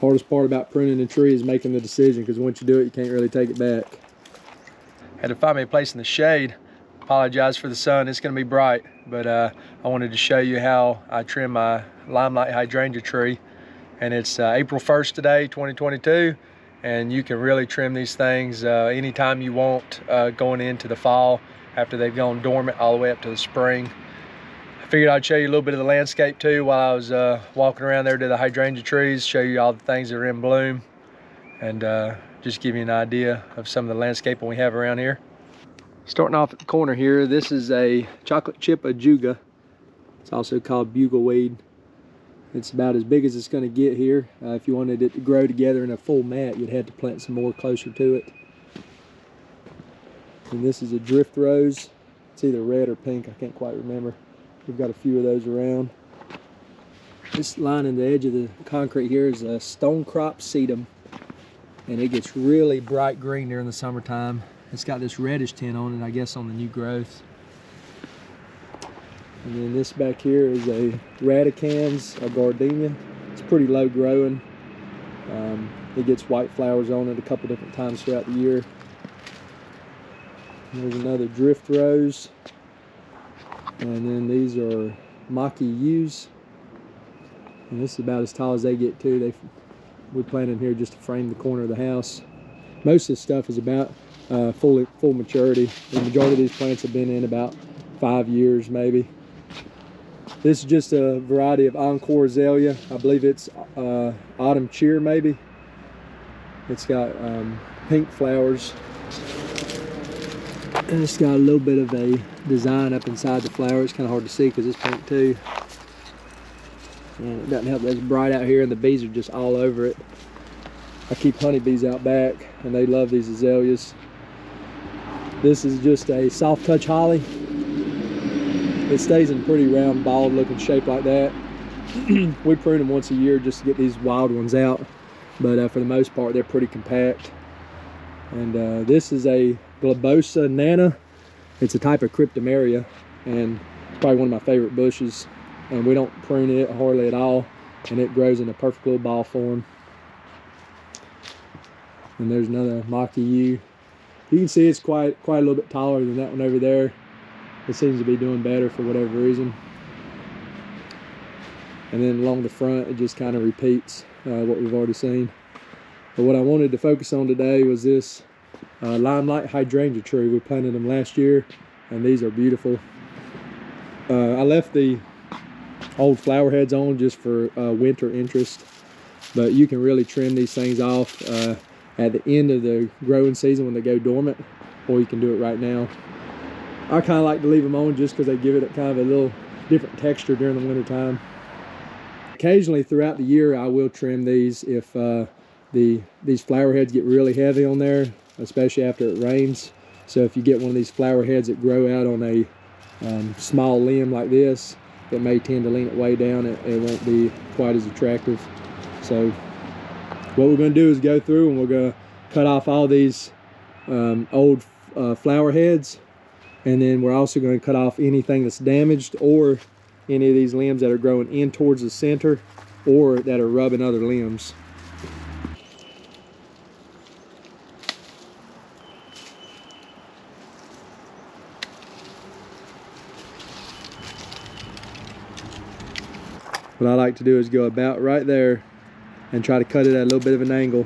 Hardest part about pruning a tree is making the decision, because once you do it, you can't really take it back. Had to find me a place in the shade. Apologize for the sun, it's gonna be bright, but I wanted to show you how I trim my Limelight Hydrangea tree. And it's April 1st today, 2022, and you can really trim these things anytime you want going into the fall after they've gone dormant all the way up to the spring. I figured I'd show you a little bit of the landscape too while I was walking around there to the hydrangea trees, show you all the things that are in bloom, and just give you an idea of some of the landscaping we have around here. Starting off at the corner here, this is a chocolate chip ajuga. It's also called bugleweed. It's about as big as it's going to get here. If you wanted it to grow together in a full mat, you'd have to plant some more closer to it. And this is a drift rose. It's either red or pink, I can't quite remember. We've got a few of those around. This lining the edge of the concrete here is a stone crop sedum, and it gets really bright green during the summertime. It's got this reddish tint on it, I guess, on the new growth. And then this back here is a radicans, a Gardenia. It's pretty low growing. It gets white flowers on it a couple different times throughout the year. There's another drift rose. And then these are maki yews. And this is about as tall as they get too. We planted them here just to frame the corner of the house. Most of this stuff is about full maturity. The majority of these plants have been in about 5 years maybe. This is just a variety of Encore Azalea. I believe it's autumn cheer maybe. It's got pink flowers. And it's got a little bit of a design up inside the flower. It's kind of hard to see because it's pink too. And it doesn't help that it's bright out here and the bees are just all over it. I keep honeybees out back and they love these azaleas. This is just a soft touch holly. It stays in pretty round, bald looking shape like that. We prune them once a year just to get these wild ones out. But for the most part, they're pretty compact. And this is a globosa nana. It's a type of cryptomeria, and it's probably one of my favorite bushes. And we don't prune it hardly at all, and it grows in a perfect little ball form. And there's another maki yew. You can see it's quite a little bit taller than that one over there. It seems to be doing better for whatever reason. And then along the front, it just kind of repeats what we've already seen. But what I wanted to focus on today was this Limelight Hydrangea Tree. We planted them last year, and these are beautiful. I left the old flower heads on just for winter interest, but you can really trim these things off at the end of the growing season when they go dormant, or you can do it right now. I kind of like to leave them on just because they give it kind of a little different texture during the winter time. Occasionally throughout the year I will trim these if these flower heads get really heavy on there, especially after it rains. So if you get one of these flower heads that grow out on a small limb like this, it may tend to lean it way down. It won't be quite as attractive. So what we're going to do is go through and we're going to cut off all these old flower heads, and then we're also going to cut off anything that's damaged or any of these limbs that are growing in towards the center or that are rubbing other limbs. What I like to do is go about right there and try to cut it at a little bit of an angle.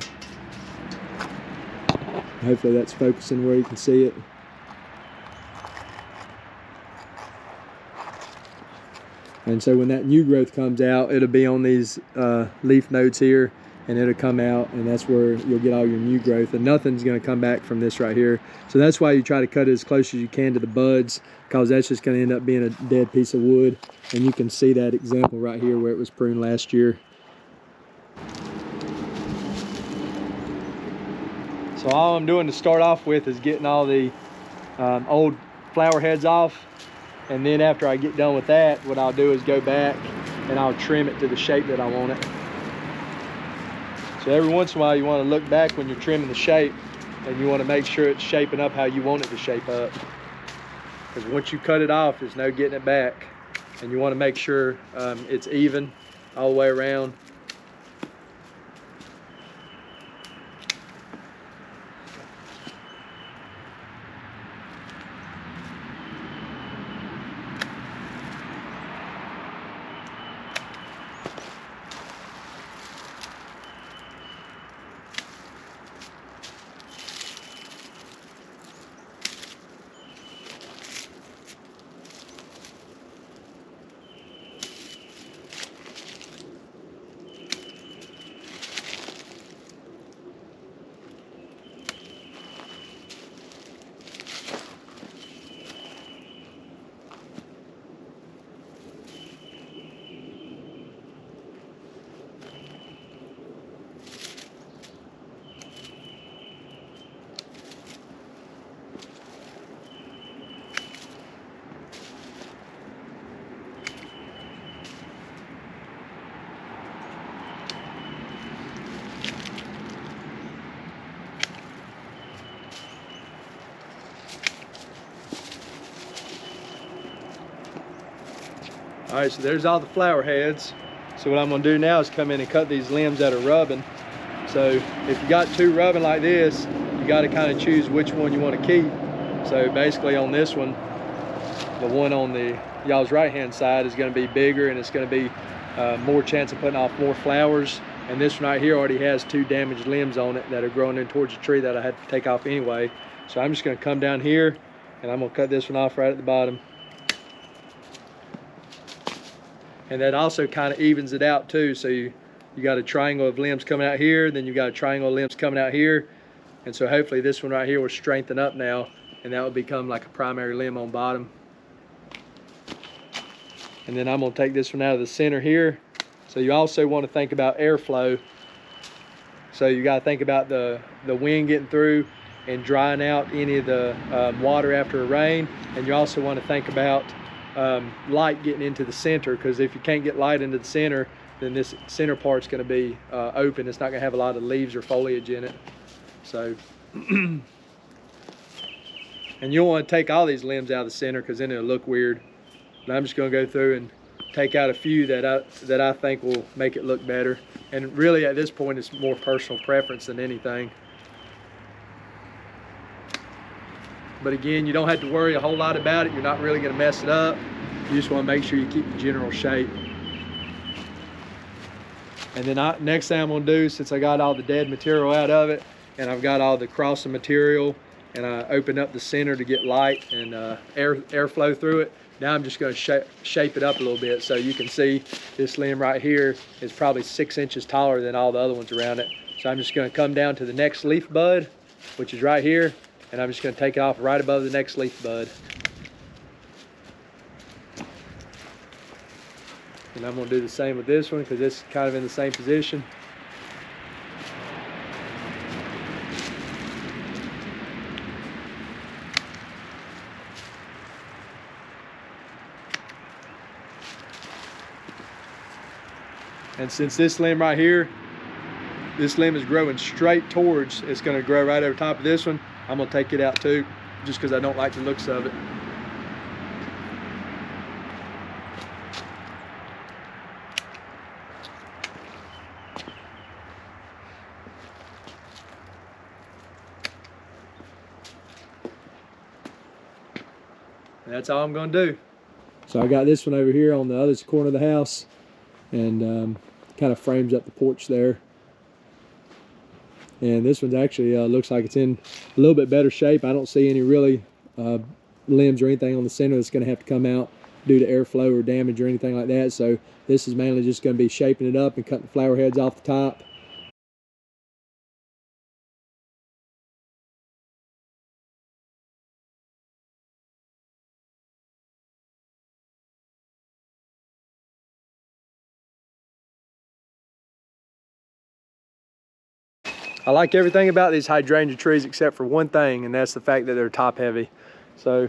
Hopefully that's focusing where you can see it. And so when that new growth comes out, it'll be on these leaf nodes here, and it'll come out, and that's where you'll get all your new growth, and nothing's going to come back from this right here. So that's why you try to cut it as close as you can to the buds, because that's just going to end up being a dead piece of wood. And you can see that example right here where it was pruned last year. So all I'm doing to start off with is getting all the old flower heads off, and then after I get done with that, what I'll do is go back and I'll trim it to the shape that I want it. So every once in a while you want to look back when you're trimming the shape, and you want to make sure it's shaping up how you want it to shape up, because once you cut it off, there's no getting it back. And you want to make sure it's even all the way around. All right, so there's all the flower heads. So what I'm gonna do now is come in and cut these limbs that are rubbing. So if you got two rubbing like this, you gotta kind of choose which one you wanna keep. So basically on this one, the one on the y'all's right-hand side is gonna be bigger, and it's gonna be more chance of putting off more flowers. And this one right here already has two damaged limbs on it that are growing in towards the tree that I had to take off anyway. So I'm just gonna come down here and I'm gonna cut this one off right at the bottom. And that also kind of evens it out too. So you got a triangle of limbs coming out here, then you got a triangle of limbs coming out here. And so hopefully this one right here will strengthen up now, and that will become like a primary limb on bottom. And then I'm gonna take this one out of the center here. So you also want to think about airflow. So you got to think about the wind getting through and drying out any of the water after a rain. And you also want to think about light getting into the center, because if you can't get light into the center, then this center part's going to be open. It's not going to have a lot of leaves or foliage in it. So, and you'll want to take all these limbs out of the center, because then it'll look weird. And I'm just going to go through and take out a few that I think will make it look better. And really at this point it's more personal preference than anything. But again, you don't have to worry a whole lot about it. You're not really going to mess it up. You just want to make sure you keep the general shape. And then next thing I'm going to do, since I got all the dead material out of it and I've got all the crossing material, and I opened up the center to get light and airflow through it, now I'm just going to shape it up a little bit. So you can see this limb right here is probably 6 inches taller than all the other ones around it. So I'm just going to come down to the next leaf bud, which is right here, and I'm just going to take it off right above the next leaf bud. And I'm going to do the same with this one, because it's kind of in the same position. And since this limb right here, this limb is growing straight towards, it's going to grow right over top of this one, I'm going to take it out too, just because I don't like the looks of it. And that's all I'm going to do. So I got this one over here on the other corner of the house, and kind of frames up the porch there. And this one's actually looks like it's in a little bit better shape. I don't see any really limbs or anything on the center that's going to have to come out due to airflow or damage or anything like that. So this is mainly just going to be shaping it up and cutting the flower heads off the top. I like everything about these hydrangea trees except for one thing, and that's the fact that they're top heavy. So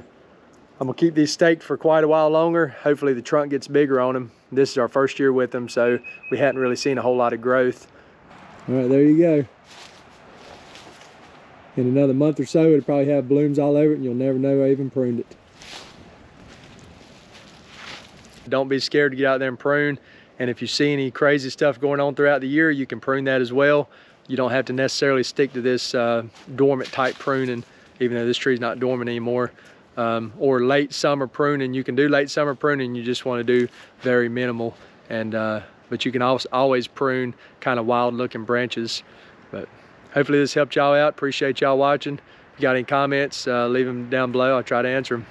I'm gonna keep these staked for quite a while longer. Hopefully the trunk gets bigger on them. This is our first year with them, so we hadn't really seen a whole lot of growth. All right, there you go. In another month or so, it'll probably have blooms all over it, and you'll never know I even pruned it. Don't be scared to get out there and prune. And if you see any crazy stuff going on throughout the year, you can prune that as well. You don't have to necessarily stick to this dormant type pruning, even though this tree's not dormant anymore. Or late summer pruning. You can do late summer pruning, you just want to do very minimal. And but you can always prune kind of wild looking branches. But hopefully this helped y'all out. Appreciate y'all watching. If you got any comments, leave them down below. I'll try to answer them.